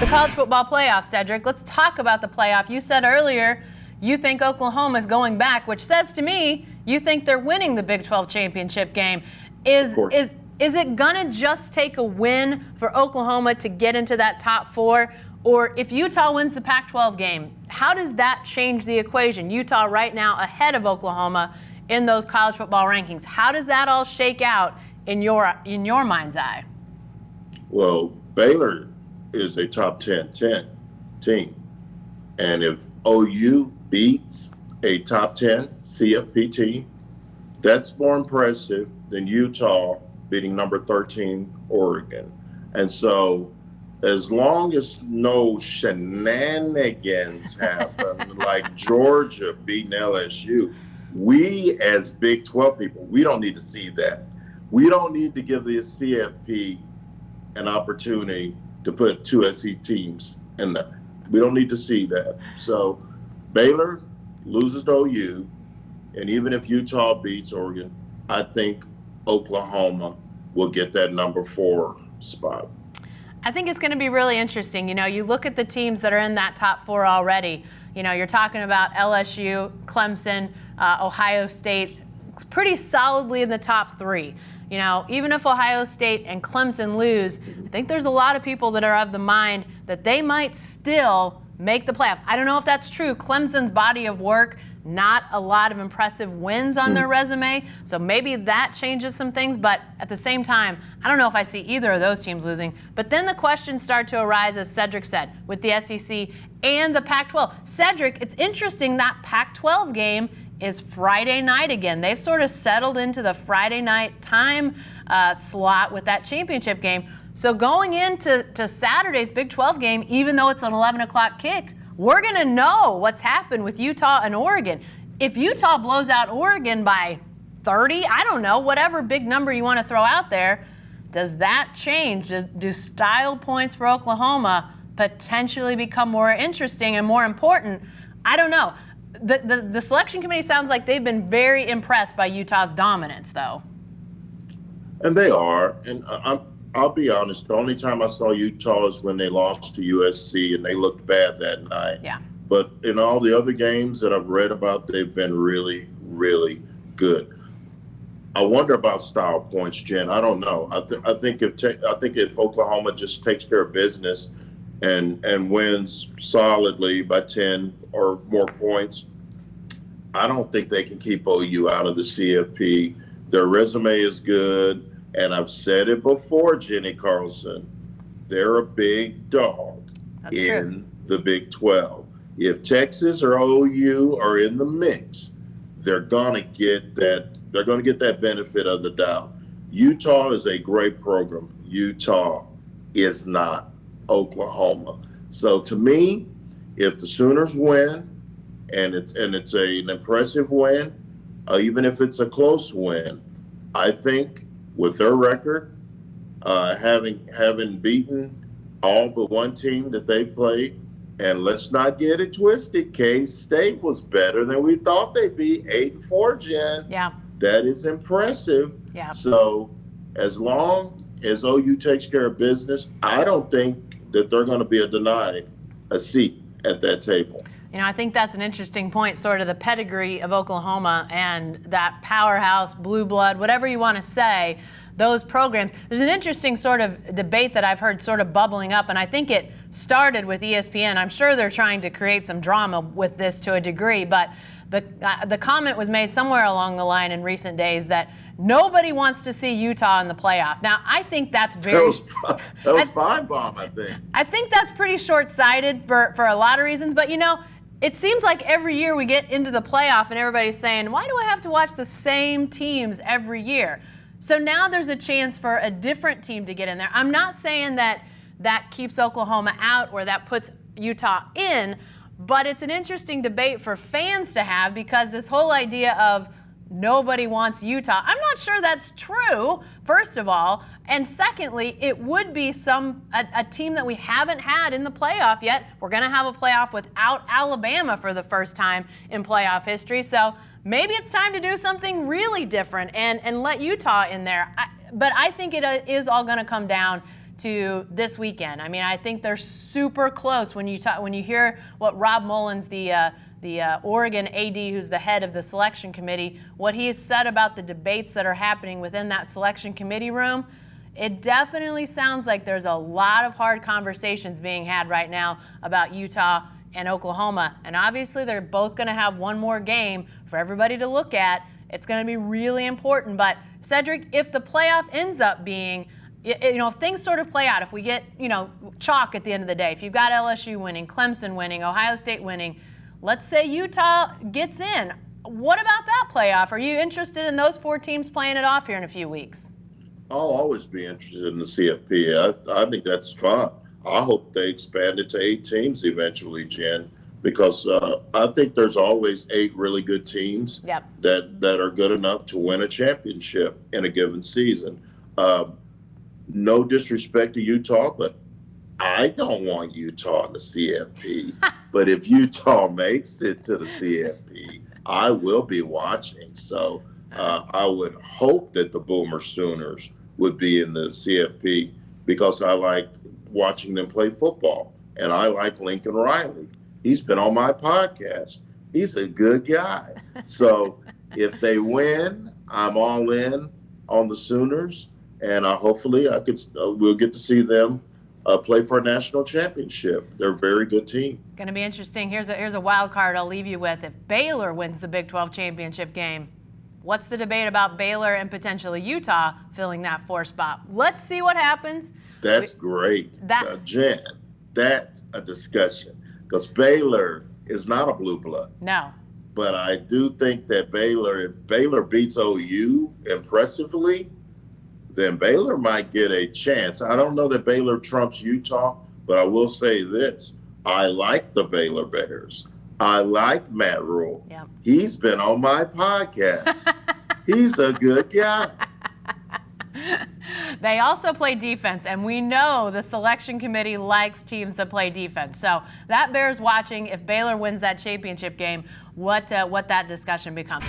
The college football playoff, Cedric. Let's talk about the playoff. You said earlier you think Oklahoma is going back, which says to me you think they're winning the Big 12 championship game. Is it gonna just take a win for Oklahoma to get into that top four? Or if Utah wins the Pac-12 game, how does that change the equation? Utah right now ahead of Oklahoma in those college football rankings. How does that all shake out in your mind's eye? Well, Baylor is a top 10 team. And if OU beats a top 10 CFP team, that's more impressive than Utah beating number 13 Oregon. And so as long as no shenanigans happen, like Georgia beating LSU, we as Big 12 people, we don't need to see that. We don't need to give the CFP an opportunity to put two SEC teams in there. We don't need to see that. So Baylor loses to OU, and even if Utah beats Oregon, I think Oklahoma will get that number 4 spot. I think it's going to be really interesting. You know, you look at the teams that are in that top 4 already. You know, you're talking about LSU, Clemson, Ohio State, pretty solidly in the top 3. You know, even if Ohio State and Clemson lose, I think there's a lot of people that are of the mind that they might still make the playoff. I don't know if that's true. Clemson's body of work, not a lot of impressive wins on their resume, so maybe that changes some things, but at the same time, I don't know if I see either of those teams losing. But then the questions start to arise, as Cedric said, with the SEC and the Pac-12. Cedric, it's interesting that Pac-12 game is Friday night again. They've sort of settled into the Friday night time slot with that championship game. So going into Saturday's Big 12 game, even though it's an 11 o'clock kick, we're going to know what's happened with Utah and Oregon. If Utah blows out Oregon by 30, I don't know, whatever big number you want to throw out there, does that change? Do style points for Oklahoma potentially become more interesting and more important? I don't know. The selection committee sounds like they've been very impressed by Utah's dominance, though. And they are. And I'll be honest, the only time I saw Utah is when they lost to USC, and they looked bad that night. Yeah. But in all the other games that I've read about, they've been really, really good. I wonder about style points, Jen. I don't know. I think if Oklahoma just takes care of business and wins solidly by 10 or more points, I don't think they can keep OU out of the CFP. Their resume is good, and I've said it before, Jenni, Carlson, they're a big dog in the Big 12. If Texas or OU are in the mix, they're gonna get that benefit of the doubt. Utah is a great program. Utah is not Oklahoma. So to me, if the Sooners win, and it's an impressive win, even if it's a close win, I think with their record, having beaten all but one team that they played, and let's not get it twisted, K-State was better than we thought they'd be, 8-4, Jen. Yeah. That is impressive. Yeah. So as long as OU takes care of business, I don't think that they're going to be denied a seat at that table. You know, I think that's an interesting point, sort of the pedigree of Oklahoma and that powerhouse, blue blood, whatever you want to say, those programs. There's an interesting sort of debate that I've heard sort of bubbling up, and I think it started with ESPN. I'm sure they're trying to create some drama with this to a degree, but the comment was made somewhere along the line in recent days that nobody wants to see Utah in the playoff. Now, I think that's very... That was fine bomb, I think. I think that's pretty short-sighted for a lot of reasons, but, you know, it seems like every year we get into the playoff and everybody's saying, why do I have to watch the same teams every year? So now there's a chance for a different team to get in there. I'm not saying that keeps Oklahoma out or that puts Utah in, but it's an interesting debate for fans to have because this whole idea of nobody wants Utah. I'm not sure that's true, first of all. And secondly, it would be a team that we haven't had in the playoff yet. We're going to have a playoff without Alabama for the first time in playoff history. So maybe it's time to do something really different and let Utah in there. But I think it is all going to come down to this weekend. I mean, I think they're super close when you hear what Rob Mullins, the Oregon AD, who's the head of the selection committee, what he has said about the debates that are happening within that selection committee room. It definitely sounds like there's a lot of hard conversations being had right now about Utah and Oklahoma. And obviously they're both going to have one more game for everybody to look at. It's going to be really important. But Cedric, if the playoff ends up being, if things sort of play out, if we get, chalk at the end of the day, if you've got LSU winning, Clemson winning, Ohio State winning, let's say Utah gets in. What about that playoff? Are you interested in those 4 teams playing it off here in a few weeks? I'll always be interested in the CFP. I think that's fun. I hope they expand it to 8 teams eventually, Jen, because I think there's always 8 really good teams that are good enough to win a championship in a given season. No disrespect to Utah, but I don't want Utah in the CFP. But if Utah makes it to the CFP, I will be watching. So I would hope that the Boomer Sooners would be in the CFP because I like watching them play football. And I like Lincoln Riley. He's been on my podcast. He's a good guy. So if they win, I'm all in on the Sooners. And hopefully we'll get to see them play for a national championship. They're a very good team. Going to be interesting. Here's a wild card I'll leave you with. If Baylor wins the Big 12 championship game, what's the debate about Baylor and potentially Utah filling that 4th spot? Let's see what happens. That's great. Jen, that's a discussion. Because Baylor is not a blue blood. No. But I do think that if Baylor beats OU impressively, then Baylor might get a chance. I don't know that Baylor trumps Utah, but I will say this. I like the Baylor Bears. I like Matt Rule. Yep. He's been on my podcast. He's a good guy. They also play defense, and we know the selection committee likes teams that play defense. So that bears watching if Baylor wins that championship game, what that discussion becomes.